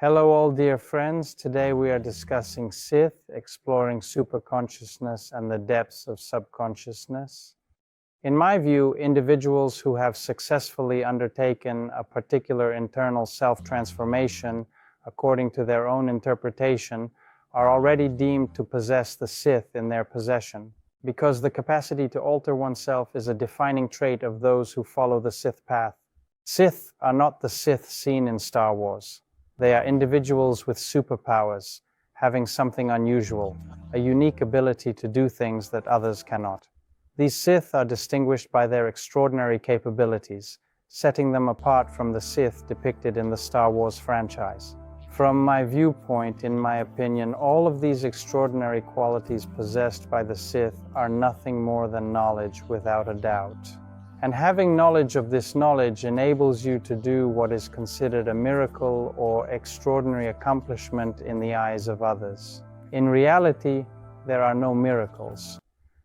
Hello all dear friends, today we are discussing Sith, exploring superconsciousness and the depths of subconsciousness. In my view, individuals who have successfully undertaken a particular internal self-transformation according to their own interpretation are already deemed to possess the Sith in their possession, because the capacity to alter oneself is a defining trait of those who follow the Sith path. Sith are not the Sith seen in Star Wars. They are individuals with superpowers, having something unusual, a unique ability to do things that others cannot. These Sith are distinguished by their extraordinary capabilities, setting them apart from the Sith depicted in the Star Wars franchise. From my viewpoint, in my opinion, all of these extraordinary qualities possessed by the Sith are nothing more than knowledge without a doubt. And having knowledge of this knowledge enables you to do what is considered a miracle or extraordinary accomplishment in the eyes of others. In reality, there are no miracles.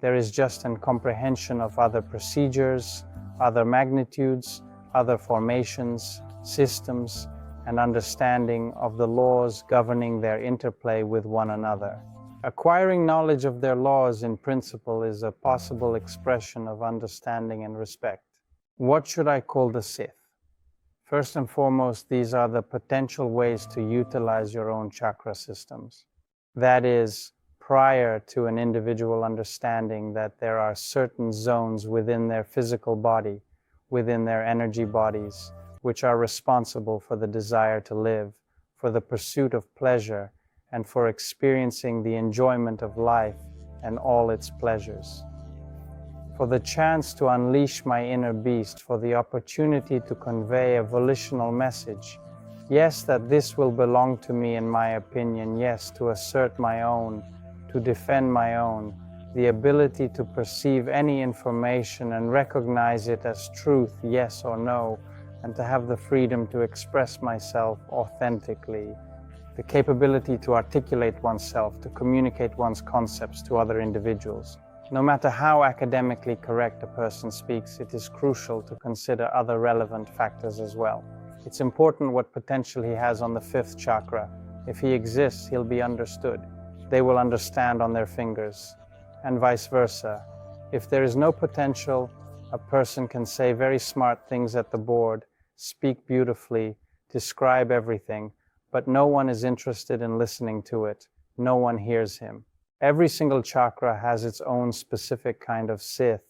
There is just an comprehension of other procedures, other magnitudes, other formations, systems, and understanding of the laws governing their interplay with one another. Acquiring knowledge of their laws in principle is a possible expression of understanding and respect. What should I call the Sith? First and foremost, these are the potential ways to utilize your own chakra systems. That is, prior to an individual understanding that there are certain zones within their physical body, within their energy bodies, which are responsible for the desire to live, for the pursuit of pleasure, and for experiencing the enjoyment of life and all its pleasures. For the chance to unleash my inner beast, for the opportunity to convey a volitional message. Yes, that this will belong to me in my opinion. Yes, to assert my own, to defend my own. The ability to perceive any information and recognize it as truth, yes or no, and to have the freedom to express myself authentically. The capability to articulate oneself, to communicate one's concepts to other individuals. No matter how academically correct a person speaks, it is crucial to consider other relevant factors as well. It's important what potential he has on the fifth chakra. If he exists, he'll be understood. They will understand on their fingers, and vice versa. If there is no potential, a person can say very smart things at the board, speak beautifully, describe everything, but no one is interested in listening to it. No one hears him. Every single chakra has its own specific kind of Sith,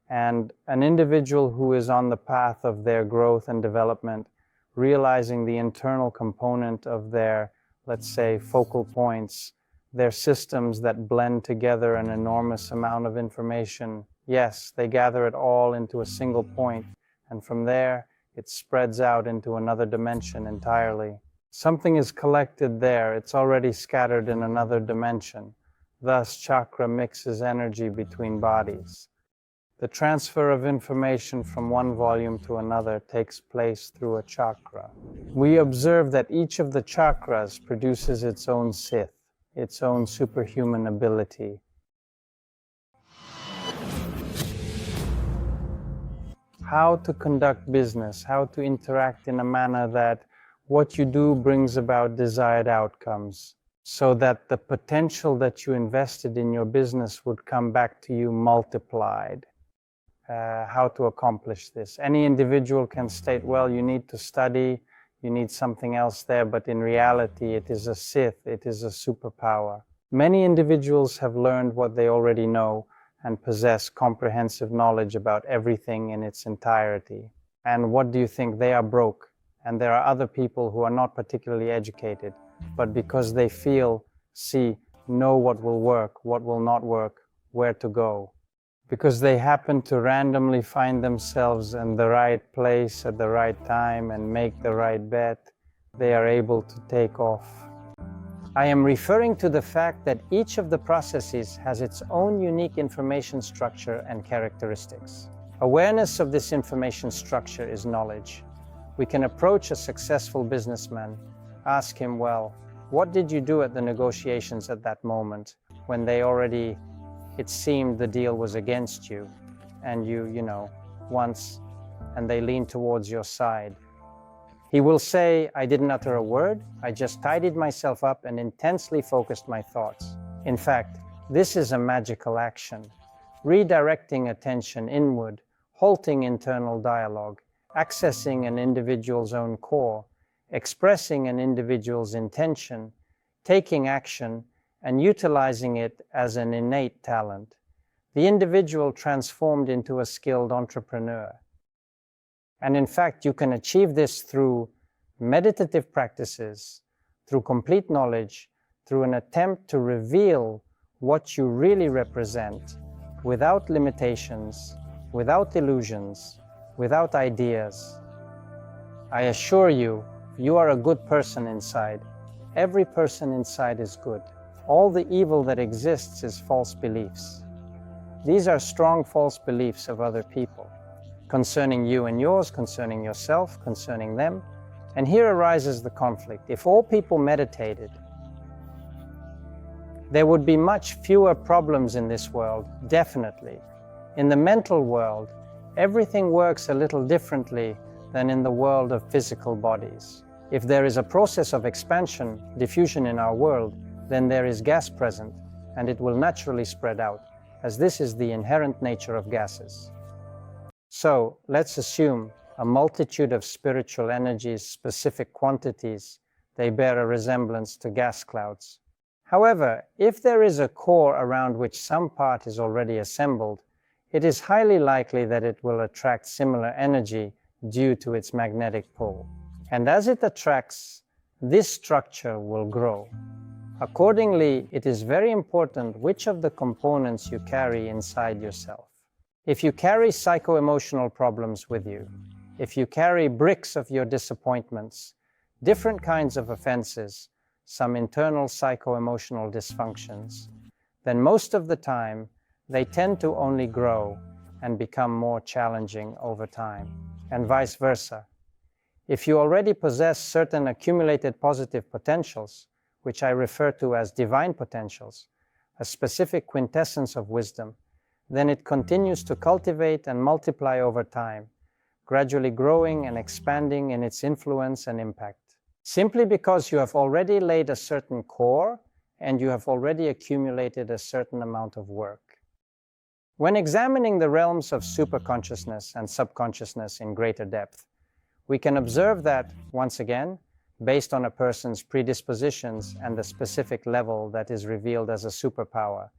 and an individual who is on the path of their growth and development, realizing the internal component of their, let's say, focal points, their systems that blend together an enormous amount of information. Yes, they gather it all into a single point, and from there, it spreads out into another dimension entirely. Something is collected there, it's already scattered in another dimension. Thus, chakra mixes energy between bodies. The transfer of information from one volume to another takes place through a chakra. We observe that each of the chakras produces its own Sith, its own superhuman ability. How to conduct business, how to interact in a manner that what you do brings about desired outcomes, so that the potential that you invested in your business would come back to you multiplied. How to accomplish this. Any individual can state, well, you need to study, you need something else there, but in reality it is a Sith, it is a superpower. Many individuals have learned what they already know and possess comprehensive knowledge about everything in its entirety. And what do you think? They are broke. And there are other people who are not particularly educated, but because they feel, see, know what will work, what will not work, where to go. Because they happen to randomly find themselves in the right place at the right time and make the right bet, they are able to take off. I am referring to the fact that each of the processes has its own unique information structure and characteristics. Awareness of this information structure is knowledge. We can approach a successful businessman, ask him, well, what did you do at the negotiations at that moment when it seemed the deal was against you and you once, and they lean towards your side. He will say, I didn't utter a word, I just tidied myself up and intensely focused my thoughts. In fact, this is a magical action, redirecting attention inward, halting internal dialogue, accessing an individual's own core, expressing an individual's intention, taking action, and utilizing it as an innate talent. The individual transformed into a skilled entrepreneur. And in fact, you can achieve this through meditative practices, through complete knowledge, through an attempt to reveal what you really represent, without limitations, without illusions, without ideas. I assure you, you are a good person inside. Every person inside is good. All the evil that exists is false beliefs. These are strong false beliefs of other people, concerning you and yours, concerning yourself, concerning them. And here arises the conflict. If all people meditated, there would be much fewer problems in this world, definitely. In the mental world, everything works a little differently than in the world of physical bodies. If there is a process of expansion, diffusion in our world, then there is gas present, and it will naturally spread out, as this is the inherent nature of gases. So, let's assume a multitude of spiritual energies, specific quantities, they bear a resemblance to gas clouds. However, if there is a core around which some part is already assembled, it is highly likely that it will attract similar energy due to its magnetic pull. And as it attracts, this structure will grow. Accordingly, it is very important which of the components you carry inside yourself. If you carry psycho-emotional problems with you, if you carry bricks of your disappointments, different kinds of offenses, some internal psycho-emotional dysfunctions, then most of the time they tend to only grow and become more challenging over time, and vice versa. If you already possess certain accumulated positive potentials, which I refer to as divine potentials, a specific quintessence of wisdom, then it continues to cultivate and multiply over time, gradually growing and expanding in its influence and impact. Simply because you have already laid a certain core and you have already accumulated a certain amount of work. When examining the realms of superconsciousness and subconsciousness in greater depth, we can observe that, once again, based on a person's predispositions and the specific level that is revealed as a superpower,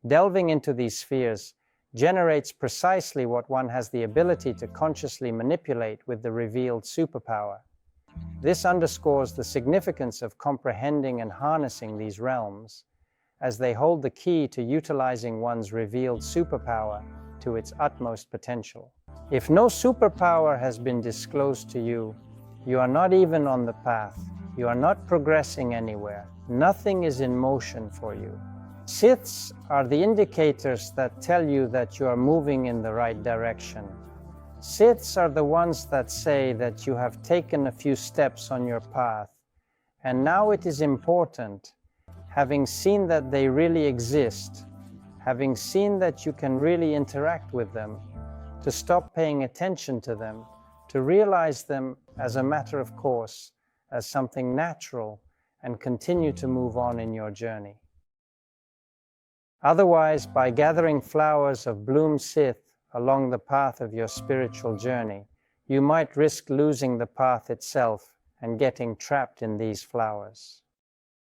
delving into these spheres generates precisely what one has the ability to consciously manipulate with the revealed superpower. This underscores the significance of comprehending and harnessing these realms, as they hold the key to utilizing one's revealed superpower to its utmost potential. If no superpower has been disclosed to you, you are not even on the path. You are not progressing anywhere. Nothing is in motion for you. Siths are the indicators that tell you that you are moving in the right direction. Siths are the ones that say that you have taken a few steps on your path, and now it is important, having seen that they really exist, having seen that you can really interact with them, to stop paying attention to them, to realize them as a matter of course, as something natural, and continue to move on in your journey. Otherwise, by gathering flowers of bloom Sith along the path of your spiritual journey, you might risk losing the path itself and getting trapped in these flowers.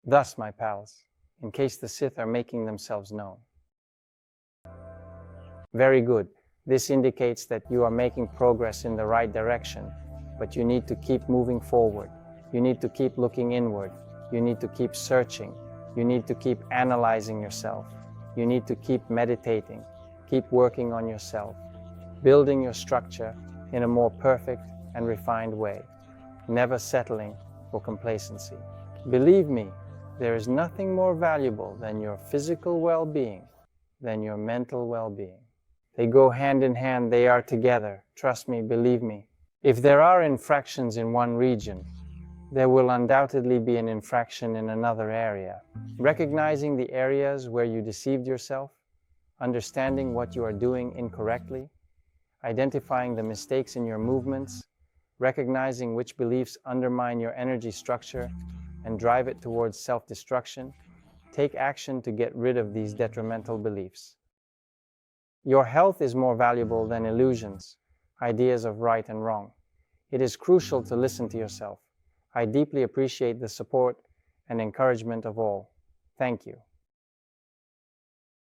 Thus, my pals, in case the Sith are making themselves known. Very good. This indicates that you are making progress in the right direction, but you need to keep moving forward. You need to keep looking inward. You need to keep searching. You need to keep analyzing yourself. You need to keep meditating. Keep working on yourself, building your structure in a more perfect and refined way, never settling for complacency. Believe me, there is nothing more valuable than your physical well-being, than your mental well-being. They go hand in hand, they are together. Trust me, believe me. If there are infractions in one region, there will undoubtedly be an infraction in another area. Recognizing the areas where you deceived yourself, understanding what you are doing incorrectly, identifying the mistakes in your movements, recognizing which beliefs undermine your energy structure and drive it towards self-destruction. Take action to get rid of these detrimental beliefs. Your health is more valuable than illusions, ideas of right and wrong. It is crucial to listen to yourself. I deeply appreciate the support and encouragement of all. Thank you.